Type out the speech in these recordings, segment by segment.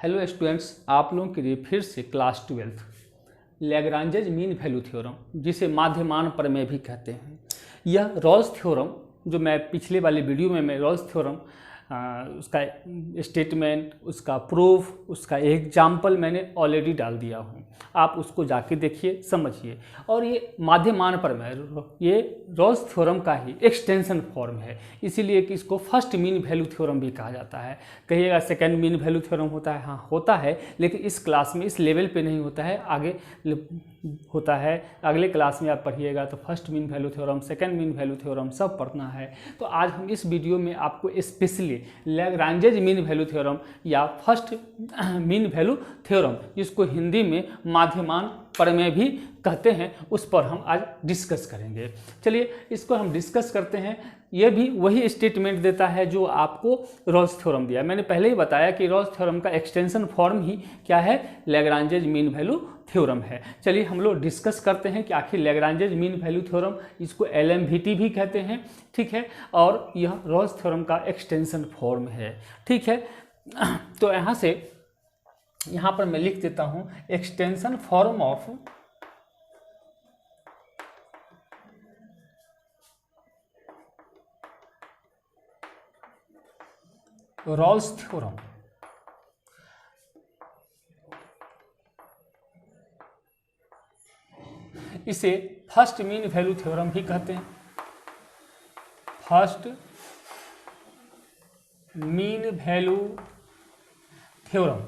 Hello students, आप लोगों के लिए फिर से क्लास 12 लैग्रांजेज मीन वैल्यू थ्योरम, जिसे माध्यमान प्रमेय भी कहते हैं। यह रॉल्स थ्योरम जो मैं पिछले वाले वीडियो में मैं रॉल्स थ्योरम उसका स्टेटमेंट, उसका प्रूफ, उसका एग्जाम्पल मैंने ऑलरेडी डाल दिया हूँ। आप उसको जाके देखिए, समझिए। और ये माध्यमान प्रमेय, ये रॉल्स थ्योरम का ही एक्सटेंशन फॉर्म है, इसीलिए कि इसको फर्स्ट मीन वैल्यू थ्योरम भी कहा जाता है। कहिएगा सेकंड मीन वैल्यू थ्योरम होता है, हाँ होता है, लेकिन इस क्लास में इस लेवल पे नहीं होता है, आगे होता है। अगले क्लास में आप पढ़िएगा तो first mean value theorem, second mean value theorem सब पढ़ना है। तो आज हम इस वीडियो में आपको स्पेशली लैग्रांजेज मीन वैल्यू थ्योरम या फर्स्ट मीन वैल्यू थ्योरम, जिसको हिंदी में माध्यमान प्रमेय भी कहते हैं, उस पर हम आज डिस्कस करेंगे। चलिए इसको हम डिस्कस करते हैं। यह भी वही स्टेटमेंट देता है जो आपको रॉल्स थ्योरम दिया। मैंने पहले ही बताया कि रॉल्स थ्योरम का एक्सटेंशन फॉर्म ही क्या है, लैग्रांजेज मीन वैल्यू थ्योरम है। चलिए हम लोग डिस्कस करते हैं कि आखिर लैग्रांजेज मीन वैल्यू थ्योरम, इसको LMVT भी कहते हैं, ठीक है, और यह रॉल्स थ्योरम का एक्सटेंशन फॉर्म है, ठीक है। तो यहाँ पर मैं लिख देता हूँ extension form of Rolle's theorem. इसे फर्स्ट मीन वैल्यू थ्योरम भी कहते हैं। फर्स्ट मीन वैल्यू थ्योरम,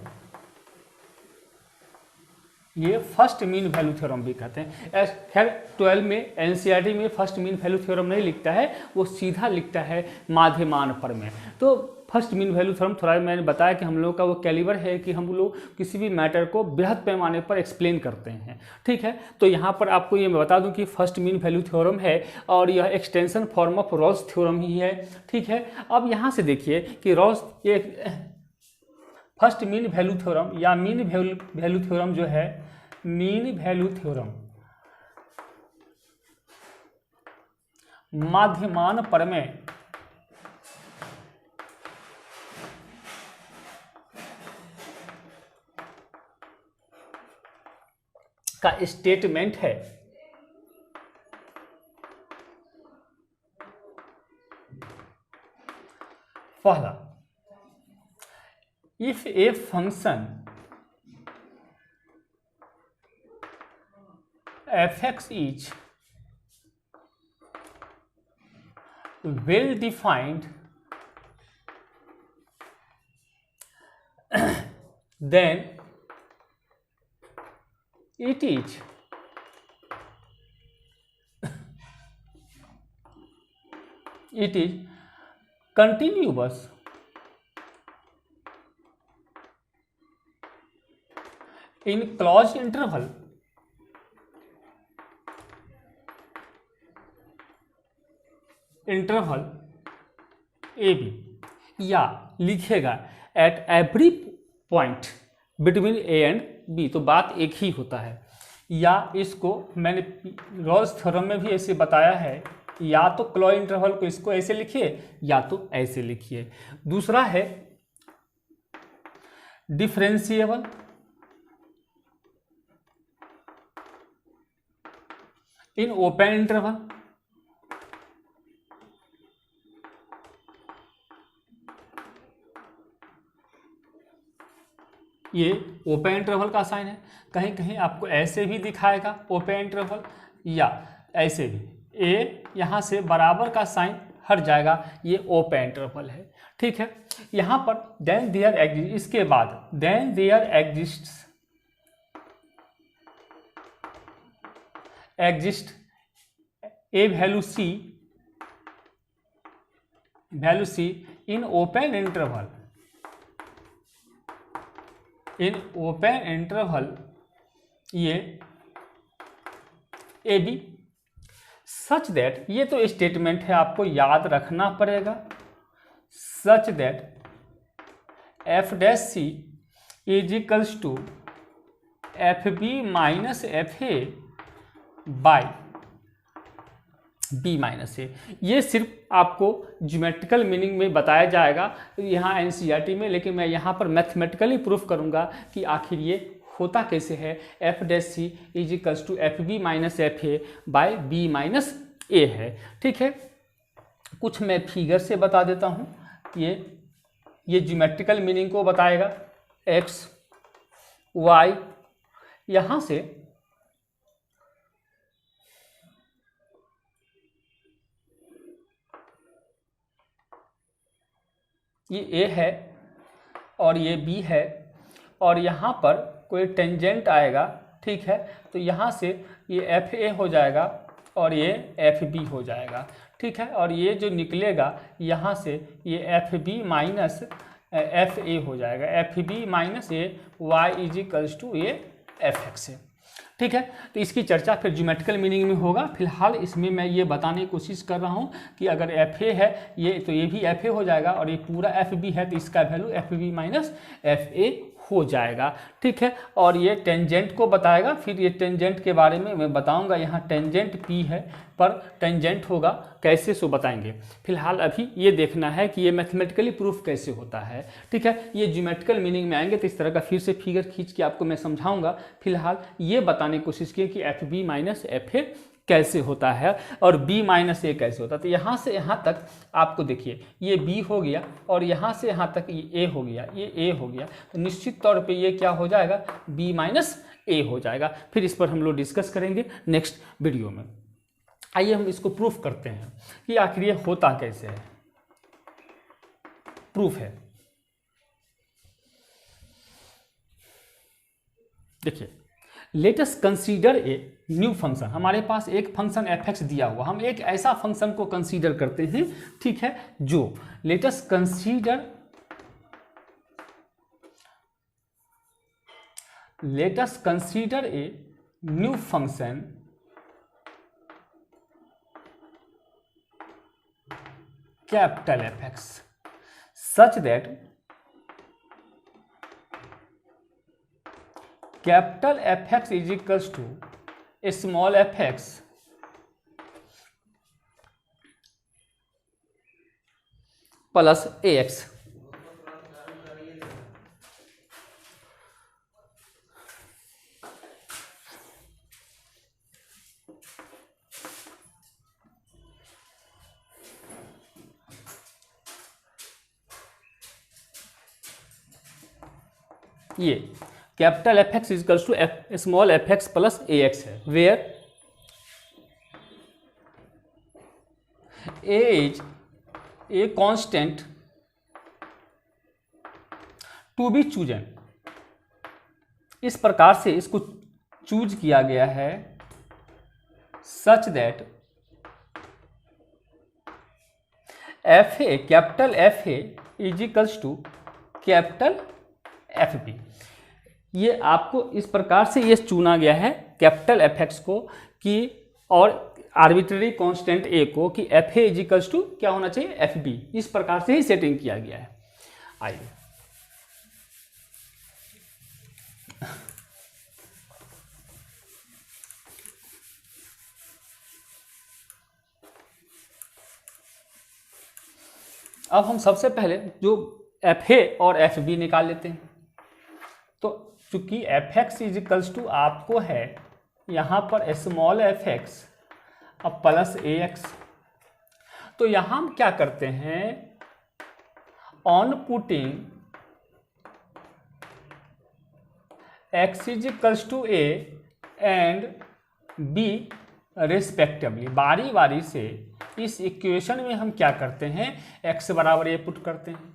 ये फर्स्ट मीन वैल्यू थ्योरम भी कहते हैं। खैर 12 में NCERT में फर्स्ट मीन वैल्यू थ्योरम नहीं लिखता है, वो सीधा लिखता है माध्यमान प्रमेय। तो फर्स्ट मीन वैल्यू थ्योरम, थोड़ा मैंने बताया कि हम लोग का वो कैलिबर है कि हम लोग किसी भी मैटर को बृहद पैमाने पर एक्सप्लेन करते हैं, ठीक है। तो यहाँ पर आपको ये मैं बता दूं कि फर्स्ट मीन वैल्यू थ्योरम है और यह extension form of Rolle's theorem ही है, ठीक है। अब यहाँ से देखिए कि रॉल्स ये फर्स्ट मीन वैल्यू थ्योरम या मीन वैल्यू थ्योरम जो है, मीन वैल्यू थ्योरम माध्यमान प्रमेय का स्टेटमेंट है। पहला, if a function fx is well defined, then it is continuous in closed interval AB, या लिखेगा at every point between A and B। तो बात एक ही होता है। या इसको मैंने रॉल्स थ्योरम में भी ऐसे बताया है, या तो क्लोज इंटरवल को इसको ऐसे लिखिए या तो ऐसे लिखिए। दूसरा है डिफरेंशिएबल इन ओपन इंटरवल, ये ओपन इंटरवल का साइन है। कहीं कहीं आपको ऐसे भी दिखाएगा ओपन इंटरवल, या ऐसे भी, ए यहाँ से बराबर का साइन हट जाएगा, ये ओपन इंटरवल है, ठीक है। यहाँ पर देन देयर एग्जिस्ट, इसके बाद then there exist a value C in open interval, ये AB सच दैट, ये तो स्टेटमेंट है, आपको याद रखना पड़ेगा। Such that F' is equals to FB minus FA by B minus A. ये सिर्फ आपको ज्योमेट्रिकल मीनिंग में बताया जाएगा यहाँ एनसीईआरटी में, लेकिन मैं यहाँ पर मैथमेटिकली प्रूफ करूँगा कि आखिर ये होता कैसे है। F dash C is equals to F B minus F A by B minus A है। ठीक है, कुछ मैं फिगर से बता देता हूँ। ये ज्योमेट्रिकल मीनिंग को बताएगा। एक्स वाई, यहाँ से ये ए है और ये बी है और यहाँ पर कोई टेंजेंट आएगा। ठीक है, तो यहाँ से ये एफ ए हो जाएगा और ये एफ बी हो जाएगा। ठीक है, और ये जो निकलेगा यहाँ से ये F B minus F A हो जाएगा। F B minus A Y is equals to ये एफ एक्स है। ठीक है, तो इसकी चर्चा फिर ज्योमेट्रिकल मीनिंग में होगा। फिलहाल इसमें मैं ये बताने की कोशिश कर रहा हूँ कि अगर एफ ए है ये, तो ये भी एफ ए हो जाएगा और ये पूरा एफ बी है तो इसका value F B minus F A हो जाएगा। ठीक है, और ये टेंजेंट को बताएगा। फिर ये टेंजेंट के बारे में मैं बताऊंगा। यहाँ टेंजेंट पी है पर टेंजेंट होगा कैसे, सो बताएंगे। फिलहाल अभी ये देखना है कि ये मैथमेटिकली प्रूफ कैसे होता है। ठीक है, ये ज्योमेट्रिकल मीनिंग में आएंगे तो इस तरह का फिर से फिगर खींच के आपको मैं समझाऊंगा। फिलहाल ये बताने की कोशिश की कि F B minus F A कैसे होता है और b माइनस ए कैसे होता है। तो यहाँ से यहाँ तक आपको देखिए ये b हो गया और यहाँ से यहाँ तक ये a हो गया, ये a हो गया। तो निश्चित तौर पे ये क्या हो जाएगा, b माइनस ए हो जाएगा। फिर इस पर हम लोग डिस्कस करेंगे नेक्स्ट वीडियो में। आइए हम इसको प्रूफ करते हैं कि आखिर ये होता कैसे है। प्रूफ है, देखिए, late us consider a new function. हमारे पास एक फंक्शन एफ एक्स दिया हुआ, हम एक ऐसा फंक्शन को कंसीडर करते हैं। ठीक है, जो let us consider a new function capital F X such that capital F X is equals to small F X plus A X. ये capital F X is equals to small F X plus A X है, where A is a constant to be chosen. इस प्रकार से इसको choose किया गया है such that F A capital F A is equals to capital F B. ये आपको इस प्रकार से ये चुना गया है कैपिटल एफ एक्स को कि और आर्बिट्ररी कांस्टेंट ए को कि F A is equals to क्या होना चाहिए, एफ बी। इस प्रकार से ही सेटिंग किया गया है। आइए अब हम सबसे पहले जो एफ ए और एफ बी निकाल लेते हैं। तो चूंकि F X is equals to आपको है यहाँ पर स्मॉल एफ एक्स अब प्लस ए एक्स, तो यहाँ हम क्या करते हैं, on putting X is equals to A and B respectively, बारी बारी से इस इक्वेशन में हम क्या करते हैं, x बराबर ए पुट करते हैं।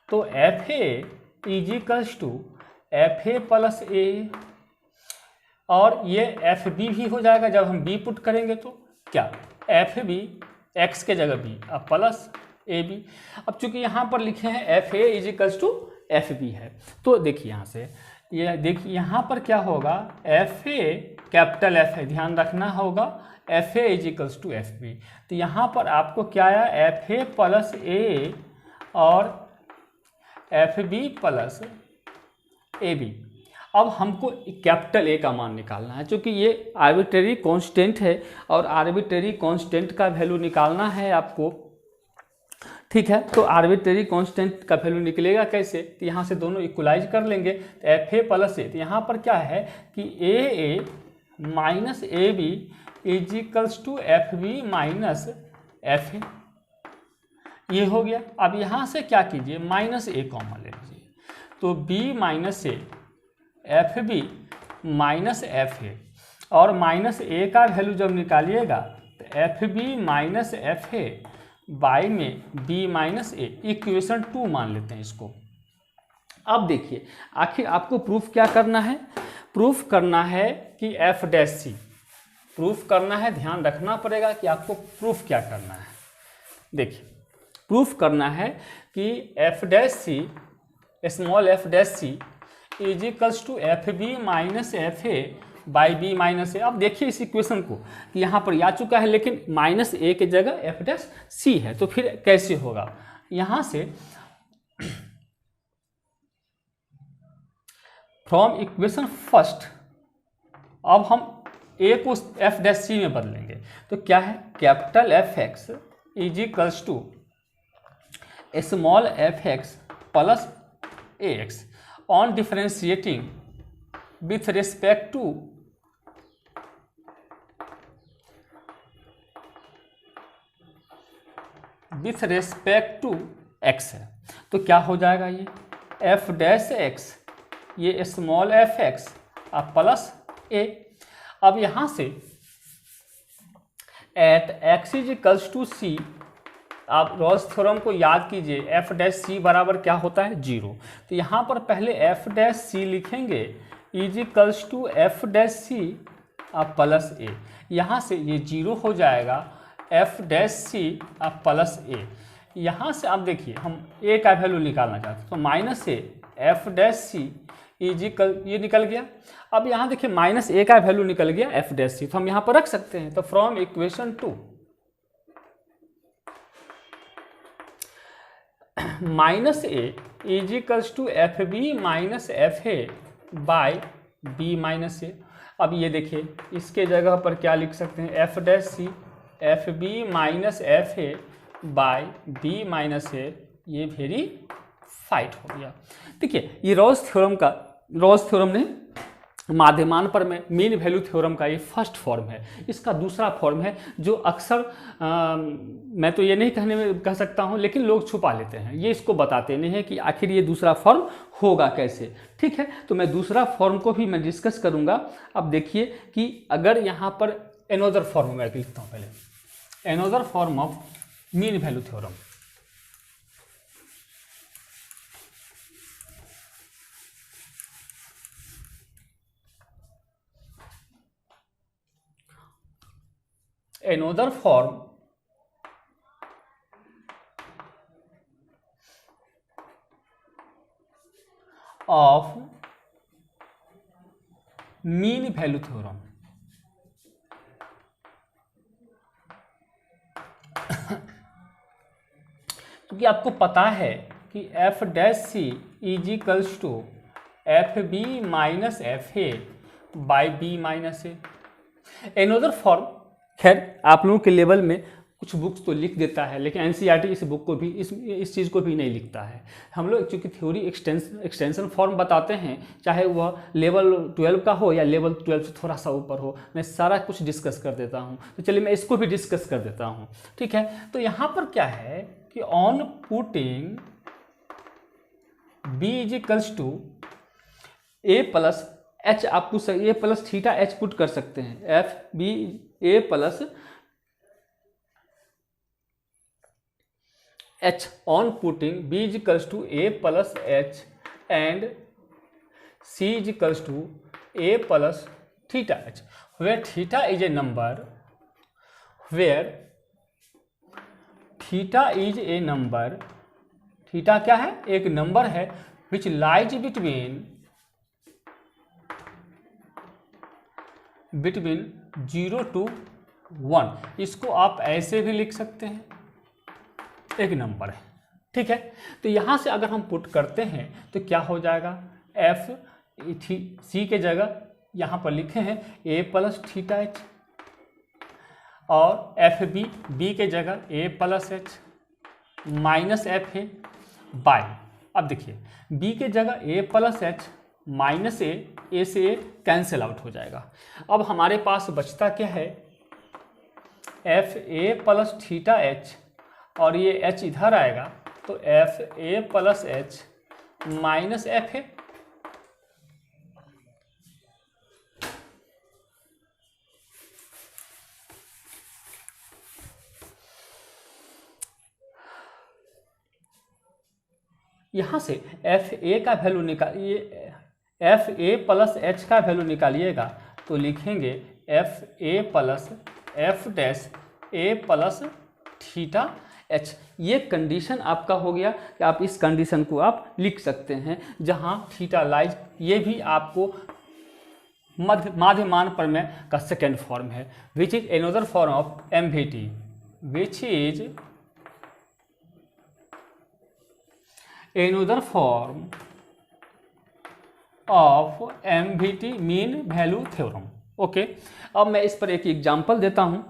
तो F A is equals to F A plus A और ये एफ बी भी हो जाएगा जब हम b पुट करेंगे। तो क्या एफ बी एक्स के जगह b अब प्लस ए बी। अब चूंकि यहाँ पर लिखे हैं F A is equals to F B है, तो देखिए यहाँ से ये देखिए यहाँ पर क्या होगा, एफ ए कैपिटल एफ है, ध्यान रखना होगा, F A is equals to F B. तो यहाँ पर आपको क्या आया, एफ ए प्लस ए और F B plus A B. अब हमको कैपिटल ए का मान निकालना है, क्योंकि ये आर्बिट्रेरी कांस्टेंट है और आर्बिट्रेरी कांस्टेंट का वैल्यू निकालना है आपको। ठीक है, तो आर्बिट्रेरी कांस्टेंट का वैल्यू निकलेगा कैसे? तो यहाँ से दोनों इक्वलाइज कर लेंगे, तो एफ ए प्लस ए। तो यहाँ पर क्या है कि A minus A B is equals to F B minus F A, ये हो गया। अब यहाँ से क्या कीजिए, माइनस ए कॉमन ले लीजिए, तो B minus A F B minus F A, और माइनस ए का वैल्यू जब निकालिएगा तो F B minus F A by में बी माइनस ए, इक्वेशन 2 मान लेते हैं इसको। अब देखिए आखिर आपको प्रूफ क्या करना है? प्रूफ करना है कि एफ डैश सी, प्रूफ करना है, ध्यान रखना पड़ेगा कि आपको प्रूफ क्या करना है। देखिए प्रूफ करना है कि F dash C, small F dash C is equals to F B minus F A by B minus A. अब देखिए इस इक्वेशन को कि यहाँ पर आ चुका है, लेकिन माइनस ए की जगह एफ डैश सी है, तो फिर कैसे होगा? यहाँ से फ्रॉम इक्वेशन फर्स्ट अब हम ए को एफ डैश सी में बदलेंगे, तो क्या है, capital F X is equals to small F X plus A X on differentiating with respect to X है। तो क्या हो जाएगा, ये एफ डैश एक्स, ये स्मॉल एफ एक्स और प्लस ए। अब यहाँ से at X is equals to C, आप रॉल्स थ्योरम को याद कीजिए, एफ डैश सी बराबर क्या होता है, 0। तो यहाँ पर पहले एफ डैश सी लिखेंगे is equals to F dash C और प्लस ए, यहाँ से ये 0 हो जाएगा, एफ डैश सी और प्लस ए। यहाँ से आप देखिए हम ए का वैल्यू निकालना चाहते हैं, तो minus A F dash C is equal, ये निकल गया। अब यहाँ देखिए माइनस ए का वैल्यू निकल गया एफ डैश सी, तो हम यहाँ पर रख सकते हैं। तो from equation 2 minus A is equals to F B minus F A by B minus A. अब ये देखिए इसके जगह पर क्या लिख सकते हैं, F dash C F B minus F A by B minus A, ये वेरीफाइड हो गया। देखिए ये रॉल्स थ्योरम ने माध्यमान पर में मीन वैल्यू थ्योरम का ये फर्स्ट फॉर्म है। इसका दूसरा फॉर्म है जो अक्सर मैं तो ये नहीं कह सकता हूँ, लेकिन लोग छुपा लेते हैं, ये इसको बताते नहीं हैं कि आखिर ये दूसरा फॉर्म होगा कैसे। ठीक है, तो मैं दूसरा फॉर्म को भी मैं डिस्कस करूँगा। अब देखिए कि अगर यहाँ पर एनोदर फॉर्म मैं लिखता हूँ, पहले another form of mean value theorem. Another form of mean value theorem क्योंकि आपको पता है कि F dash C is equals to F B minus F A by B minus A. Another form, खैर आप लोगों के लेवल में कुछ बुक्स तो लिख देता है, लेकिन एनसीईआरटी इस बुक को भी इस चीज़ को भी नहीं लिखता है। हम लोग चूँकि थ्योरी एक्सटेंशन फॉर्म बताते हैं, चाहे वह लेवल 12 का हो या लेवल 12 से थोड़ा सा ऊपर हो, मैं सारा कुछ डिस्कस कर देता हूँ। तो चलिए मैं इसको भी डिस्कस कर देता हूँ। ठीक है, तो यहाँ पर क्या है कि on putting B is equals to A plus H, आप पूछ सकते A plus theta H put कर सकते हैं, F B A plus H on putting B is equals to A plus H and C is equals to A plus theta H, where theta is a number, where theta is a number, theta क्या है, एक number है which lies between 0 to 1। इसको आप ऐसे भी लिख सकते हैं, एक नंबर है। ठीक है, तो यहाँ से अगर हम पुट करते हैं तो क्या हो जाएगा, एफ सी के जगह यहाँ पर लिखे हैं ए प्लस थीटा एच, और एफ बी के जगह A plus H minus F A by, अब देखिए बी के जगह A plus H minus A से ए कैंसिल आउट हो जाएगा। अब हमारे पास बचता क्या है, F A plus theta H, और ये एच इधर आएगा तो F A plus H minus F ए। यहाँ से एफ ए का वैल्यू निकालिए, एफ ए प्लस एच का वैल्यू निकालिएगा तो लिखेंगे F A plus F dash A plus theta H. ये कंडीशन आपका हो गया कि आप इस कंडीशन को आप लिख सकते हैं, जहाँ थीटा लाइज, ये भी आपको माध्यमान प्रमेय का सेकेंड फॉर्म है, which is another form of MVT, which is another form of MVT mean value theorem. Okay, अब मैं इस पर एक एग्जांपल देता हूं।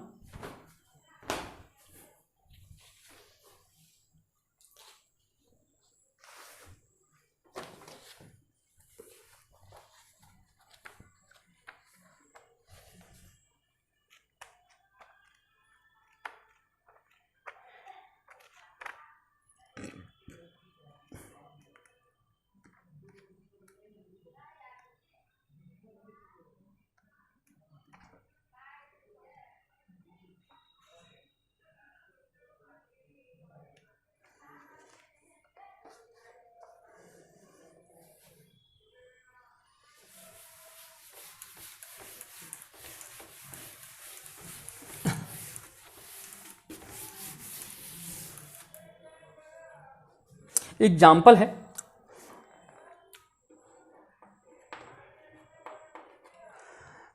एग्जाम्पल है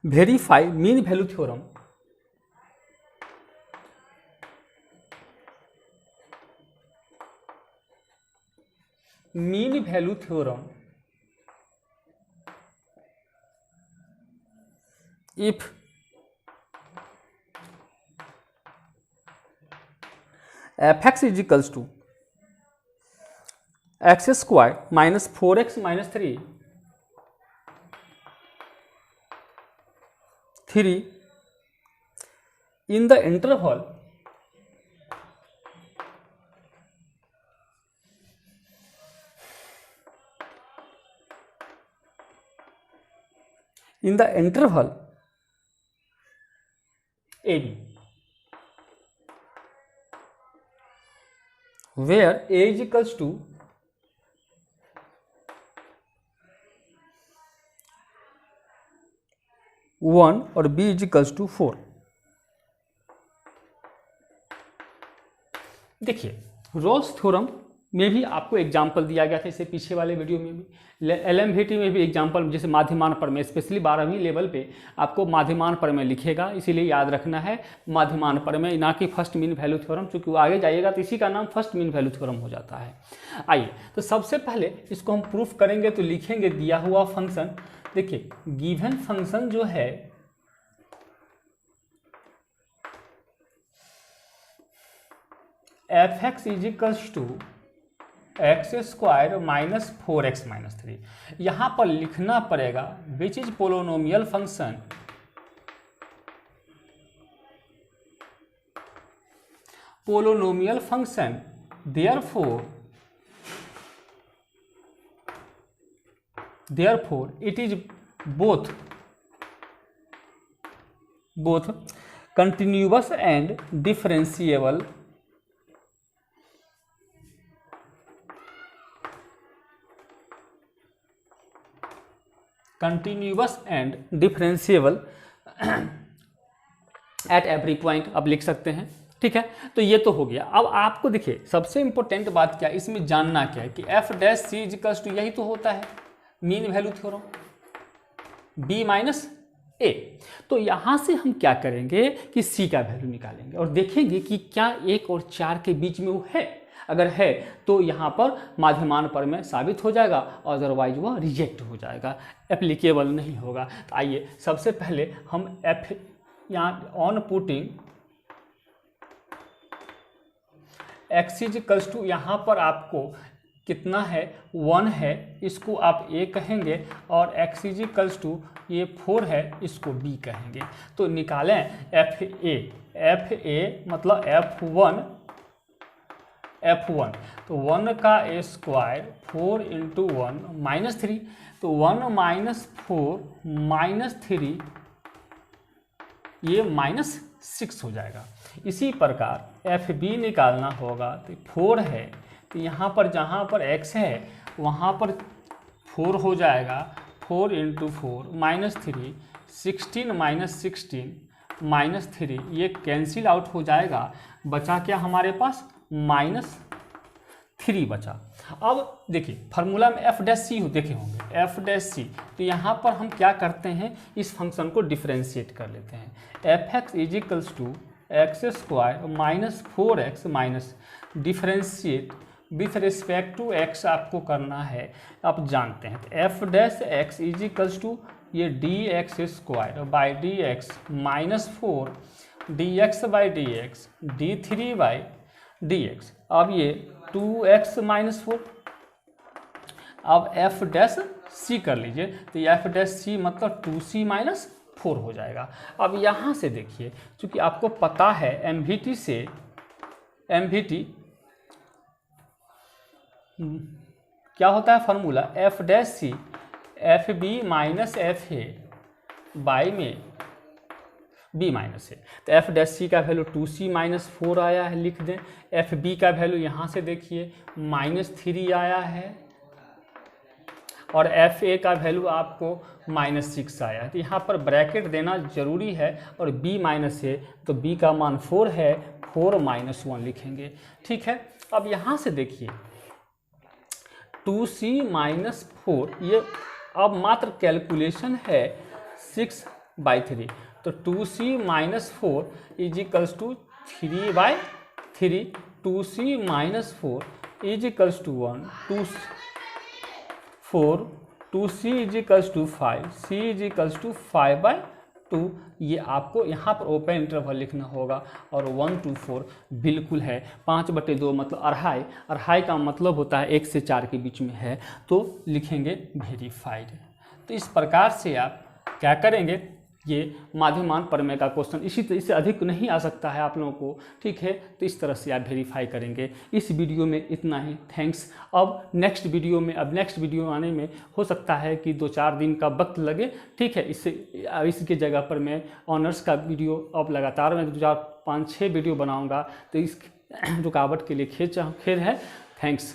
verify mean value theorem. Mean value theorem if F X is equals to X square minus 4x minus 3 in the interval AB, where A is equals to 1 और B is equals to 4। देखिए Rolle's theorem में भी आपको example दिया गया था, इससे पीछे वाले वीडियो में भी, एलएमवीटी में भी एग्जाम्पल, जैसे माध्यमान प्रमेय, स्पेशली 12वीं लेवल पे आपको माध्यमान प्रमेय लिखेगा, इसीलिए याद रखना है माध्यमान प्रमेय, ना कि फर्स्ट मीन वैल्यू थ्योरम, क्योंकि वो आगे जाइएगा तो इसी का नाम फर्स्ट मीन वैल्यू थ्योरम हो जाता है। आइए तो सबसे पहले इसको हम प्रूफ करेंगे, तो लिखेंगे दिया हुआ फंक्शन। देखिए गिवन फंक्शन जो है F X is equals to X square minus 4x minus 3, यहां पर लिखना पड़ेगा which is polynomial function therefore it is both continuous and differentiable at every point अब लिख सकते हैं। ठीक है, तो ये तो हो गया। अब आपको देखिए सबसे इंपॉर्टेंट बात क्या है इसमें जानना क्या है कि F dash C is equals to, यही तो होता है mean value theorem, B minus A. तो यहां से हम क्या करेंगे कि सी का वैल्यू निकालेंगे और देखेंगे कि क्या 1 और 4 के बीच में वो है। अगर है तो यहाँ पर माध्यमान प्रमेय साबित हो जाएगा, अदरवाइज वह रिजेक्ट हो जाएगा, एप्लीकेबल नहीं होगा। तो आइए सबसे पहले हम यहाँ on putting x equals to, यहाँ पर आपको कितना है 1 है, इसको आप a कहेंगे, और x इक्वल्स टू ये 4 है, इसको b कहेंगे। तो निकालें fa मतलब f1, तो 1 का a स्क्वायर 4 इंटू 1 -3, तो 1 माइनस 4 माइनस 3 ये -6 हो जाएगा। इसी प्रकार एफ बी निकालना होगा, तो 4 है, तो यहाँ पर जहाँ पर x है वहाँ पर 4 हो जाएगा, 4 इंटू 4 -3, 16 माइनस 16 -3 ये कैंसिल आउट हो जाएगा, बचा क्या हमारे पास -3 बचा। अब देखिए फार्मूला में एफ डैश सी देखे होंगे, एफ डैश सी, तो यहाँ पर हम क्या करते हैं, इस फंक्शन को डिफ्रेंशिएट कर लेते हैं। F X is equals to X square minus 4x minus differentiate with respect to x आपको करना है, आप जानते हैं। तो F dash X is equals to ये D X square by D X minus 4 D X by D X D 3 by D X. अब ये 2x माइनस 4, अब एफ डैश सी कर लीजिए, तो एफ डैश सी मतलब 2c माइनस 4 हो जाएगा। अब यहाँ से देखिए, चूँकि आपको पता है एमवीटी से, एमवीटी क्या होता है formula, F dash C F B minus F A by में बी माइनस ए। तो एफ डैश सी का वैल्यू 2c माइनस 4 आया है, लिख दें। एफ बी का वैल्यू यहाँ से देखिए -3 आया है, और एफ ए का वैल्यू आपको -6 आया है। तो यहाँ पर ब्रैकेट देना जरूरी है, और b माइनस ए, तो b का मान 4 है, 4 माइनस 1 लिखेंगे, ठीक है। अब यहाँ से देखिए 2c माइनस 4, ये अब मात्र कैलकुलेशन है 6/3, तो 2c minus 4 is equals to 3/3, 2c minus 4 is equals to 1, 4 2c is equals to 5, c is equals to 5/2। ये आपको यहाँ पर ओपन इंटरवल लिखना होगा, और 1 to 4 बिल्कुल है, 5/2 मतलब अढ़ाई, अढ़ाई का मतलब होता है 1 से 4 के बीच में है, तो लिखेंगे वेरीफाइड। तो इस प्रकार से आप क्या करेंगे, ये माध्यमान प्रमेय का क्वेश्चन इससे अधिक नहीं आ सकता है आप लोगों को, ठीक है। तो इस तरह से आप वेरीफाई करेंगे। इस वीडियो में इतना ही, थैंक्स। अब नेक्स्ट वीडियो आने में हो सकता है कि 2-4 दिन का वक्त लगे, ठीक है। इसके जगह पर मैं ऑनर्स का वीडियो अब लगातार मैं 2-4-5-6 वीडियो बनाऊँगा, तो इस रुकावट के लिए खेद है। थैंक्स।